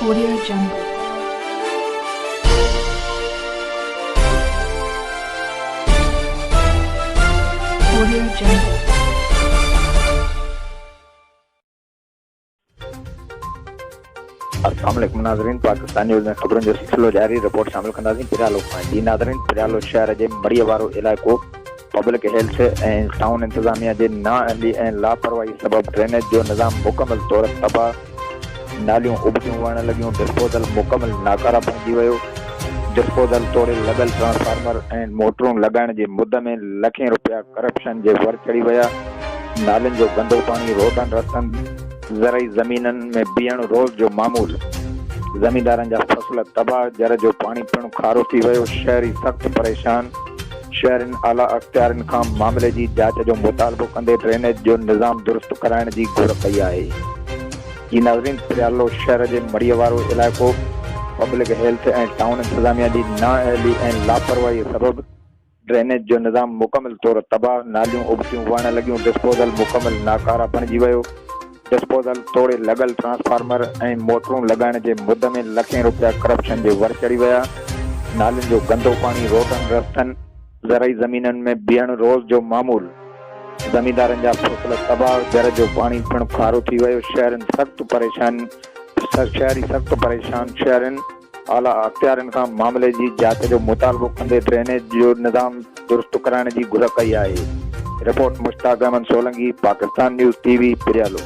Audio Jungle. Audio Jungle. अस्सलाम वालेकुम नाज़रीन, पाकिस्तान न्यूज़ में ख़बरुनि जो सिलसिलो जारी। रिपोर्ट शामिल कंदासीं पराणो जी नाज़रीन। पराणो शहर जे मड़ीअ वारो इलाइक़ो पब्लिक हील्थ ऐं टाउन इंतज़ामिया जे नााहली ऐं लापरवाही सबबि ड्रेनेज जो निज़ाम मुकमल तौर तबाह, नालियूं उबकियूं वहण लॻियूं, डिस्पोज़ल मुकमल नाकारा बणिजी वियो। डिस्पोज़ल तोड़े लॻल ट्रांसफार्मर ऐं मोटरूं लॻाइण जे मुद में लखें रुपया करप्शन जे वर चढ़ी विया। नालियुनि जो गंदो पाणी रोडनि रस्तनि ज़रई ज़मीननि में बीहण रोज़ जो मामूल। ज़मींदारनि जा फसल तबाह, जर जो पाणी पिणु खारो थी वियो। शहरी सख़्त परेशान। शहरनि आला अख़्तियारनि खां मामले जी जांच जो मुतालबो कंदे ड्रेनेज जो निज़ाम दुरुस्त कराइण जी घुर कई आहे। जी नाज़रीन, पराणो शहर जे मड़ीअ वारो इलाइक़ो पब्लिक हेल्थ ऐं टाउन इंतज़ामिया जी नाअहली ऐं लापरवाही सबबि ड्रेनेज जो निज़ाम मुकमल तौर तबाह, नालियूं उबकियूं वहण लॻियूं, डिस्पोज़ल मुकमल नाकारा बणिजी वियो। डिस्पोज़ल तोड़े लॻल ट्रांसफार्मर ऐं मोटरूं लॻाइण जे मुद में लखें रुपया करप्शन जे वर चढ़ी विया। नालियुनि जो गंदो पाणी रोडनि रस्तनि ज़रई ज़मीननि में बीहण रोज़ जो मामूल। ज़मींदारनि जा फसल तबाह, जर जो पाणी पिणु खारो थी वियो। शहरी सख़्त परेशान। शहरनि आला अख़्तियारनि खां मामले जी जांच जो मुतालबो कंदे ड्रेनेज जो निज़ाम दुरुस्त कराइण जी घुर कई आहे। Report Mushtaq Ahmad, Solangi, Pakistan news TV, पराणो।